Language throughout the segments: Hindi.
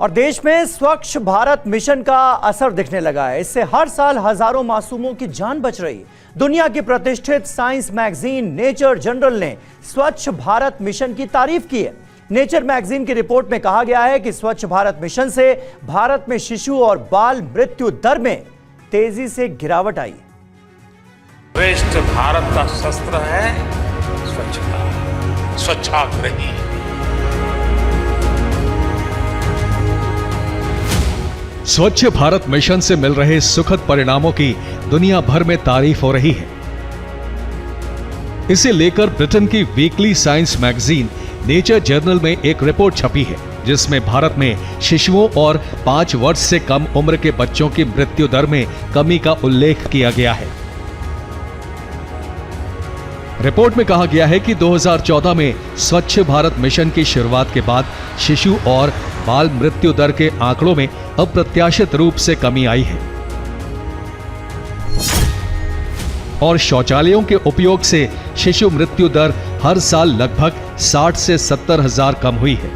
और देश में स्वच्छ भारत मिशन का असर दिखने लगा है। इससे हर साल हजारों मासूमों की जान बच रही। दुनिया की प्रतिष्ठित साइंस मैगजीन नेचर जर्नल ने स्वच्छ भारत मिशन की तारीफ की है। नेचर मैगजीन की रिपोर्ट में कहा गया है कि स्वच्छ भारत मिशन से भारत में शिशु और बाल मृत्यु दर में तेजी से गिरावट आई। श्रेष्ठ भारत का शस्त्र है स्वच्छता, स्वच्छाग्रही। स्वच्छ भारत मिशन से मिल रहे सुखद परिणामों की दुनिया भर में तारीफ हो रही है। इसे लेकर ब्रिटेन की weekly science magazine nature journal में एक रिपोर्ट छपी है, जिसमें भारत में शिशुओं और 5 वर्ष से कम उम्र के बच्चों की मृत्यु दर में कमी का उल्लेख किया गया है। रिपोर्ट में कहा गया है कि 2014 में स्वच्छ भारत मिशन की शुरुआत के बाद शिशु और बाल मृत्यु दर के आंकड़ों में अप्रत्याशित रूप से कमी आई है और शौचालयों के उपयोग से शिशु मृत्यु दर हर साल लगभग 60 से 70 हजार कम हुई है।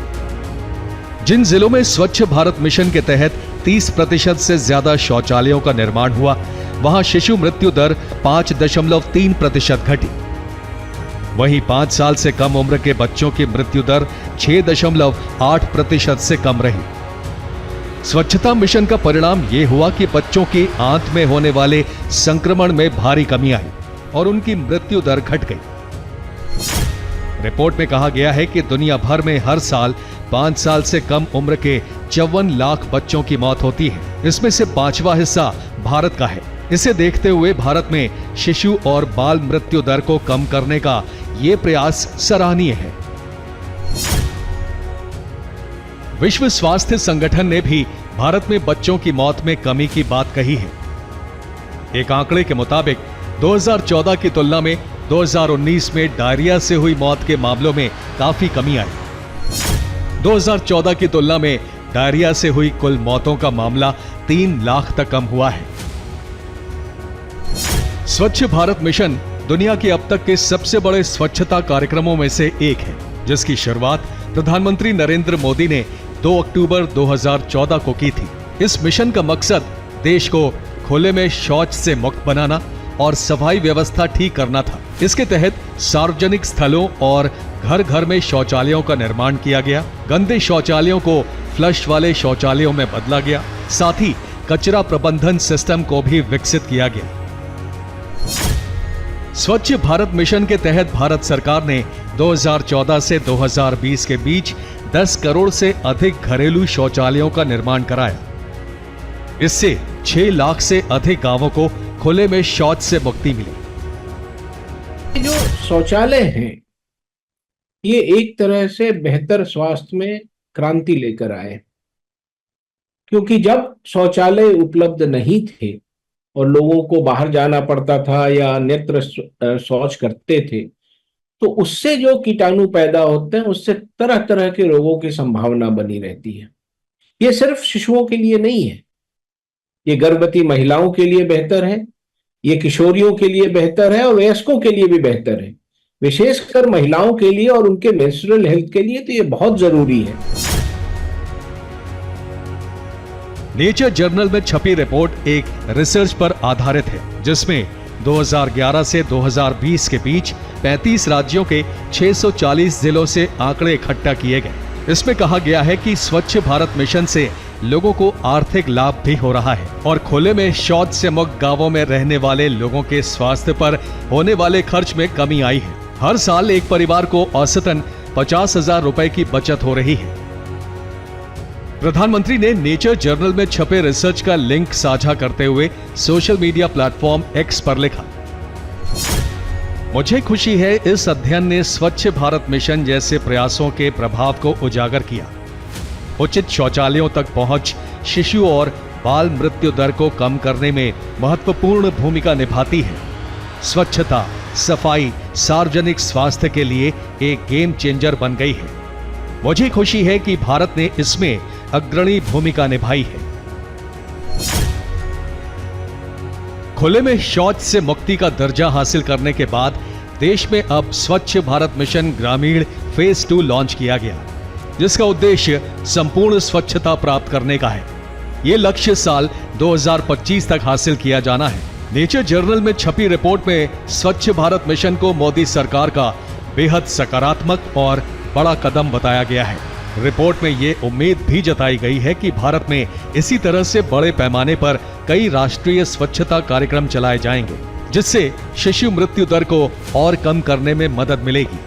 जिन जिलों में स्वच्छ भारत मिशन के तहत 30% से ज्यादा शौचालयों का निर्माण हुआ, वहां शिशु मृत्यु दर 5.3% घटी। वहीं 5 साल से कम उम्र के बच्चों की मृत्यु दर 6.8% से कम रही। स्वच्छता मिशन का परिणाम यह हुआ कि बच्चों की आंत में होने वाले संक्रमण में भारी कमी आई और उनकी मृत्यु दर घट गई। रिपोर्ट में कहा गया है कि दुनिया भर में हर साल 5 साल से कम उम्र के 54 लाख बच्चों की मौत होती है। इसमें से 5वां हिस्सा भारत का है। इसे देखते हुए भारत में शिशु और बाल मृत्यु दर को कम करने का यह प्रयास सराहनीय है। विश्व स्वास्थ्य संगठन ने भी भारत में बच्चों की मौत में कमी की बात कही है। एक आंकड़े के मुताबिक 2014 की तुलना में 2019 में डायरिया से हुई मौत के मामलों में काफी कमी आई। 2014 की तुलना में डायरिया से हुई कुल मौतों का मामला 3 लाख तक कम हुआ है। स्वच्छ भारत मिशन दुनिया के अब तक के सबसे बड़े स्वच्छता कार्यक्रमों में से एक है, जिसकी शुरुआत प्रधानमंत्री नरेंद्र मोदी ने 2 अक्टूबर 2014 को की थी। इस मिशन का मकसद देश को खुले में शौच से मुक्त बनाना और सफाई व्यवस्था ठीक करना था। इसके तहत सार्वजनिक स्थलों और घर घर में शौचालयों का निर्माण किया गया। गंदे शौचालयों को फ्लश वाले शौचालयों में बदला गया। साथ ही कचरा प्रबंधन सिस्टम को भी विकसित किया गया। स्वच्छ भारत मिशन के तहत भारत सरकार ने 2014 से 2020 के बीच 10 करोड़ से अधिक घरेलू शौचालयों का निर्माण कराया। इससे 6 लाख से अधिक गांवों को खुले में शौच से मुक्ति मिली। जो शौचालय हैं, ये एक तरह से बेहतर स्वास्थ्य में क्रांति लेकर आए, क्योंकि जब शौचालय उपलब्ध नहीं थे और लोगों को बाहर जाना पड़ता था या अन्यत्र शौच करते थे, तो उससे जो कीटाणु पैदा होते हैं, उससे तरह तरह के रोगों की संभावना बनी रहती है। ये सिर्फ शिशुओं के लिए नहीं है, ये गर्भवती महिलाओं के लिए बेहतर है, ये किशोरियों के लिए बेहतर है और वयस्कों के लिए भी बेहतर है। विशेषकर महिलाओं के लिए और उनके मेंस्ट्रुअल हेल्थ के लिए तो ये बहुत जरूरी है। नेचर जर्नल में छपी रिपोर्ट एक रिसर्च पर आधारित है, जिसमें 2011 से 2020 के बीच 35 राज्यों के 640 जिलों से आंकड़े इकट्ठा किए गए। इसमें कहा गया है कि स्वच्छ भारत मिशन से लोगों को आर्थिक लाभ भी हो रहा है और खुले में शौच से मुक्त गांवों में रहने वाले लोगों के स्वास्थ्य पर होने वाले खर्च में कमी आई है। हर साल एक परिवार को औसतन 50,000 रुपए की बचत हो रही है। प्रधानमंत्री ने नेचर जर्नल में छपे रिसर्च का लिंक साझा करते हुए सोशल मीडिया प्लेटफॉर्म एक्स पर लिखा, मुझे खुशी है इस अध्ययन ने स्वच्छ भारत मिशन जैसे प्रयासों के प्रभाव को उजागर किया। उचित शौचालयों तक पहुंच शिशु और बाल मृत्यु दर को कम करने में महत्वपूर्ण भूमिका निभाती है। स्वच्छता, सफाई सार्वजनिक स्वास्थ्य के लिए एक गेम चेंजर बन गई है। मुझे खुशी है कि भारत ने इसमें अग्रणी भूमिका निभाई है। खुले में शौच से मुक्ति का दर्जा हासिल करने के बाद देश में अब स्वच्छ भारत मिशन ग्रामीण फेज 2 लॉन्च किया गया। जिसका उद्देश्य संपूर्ण स्वच्छता प्राप्त करने का है। ये लक्ष्य साल 2025 तक हासिल किया जाना है। नेचर जर्नल में छपी रिपोर्ट में स्वच्छ भारत मिशन को मोदी सरकार का बेहद सकारात्मक और बड़ा कदम बताया गया है। रिपोर्ट में ये उम्मीद भी जताई गई है कि भारत में इसी तरह से बड़े पैमाने पर कई राष्ट्रीय स्वच्छता कार्यक्रम चलाए जाएंगे, जिससे शिशु मृत्यु दर को और कम करने में मदद मिलेगी।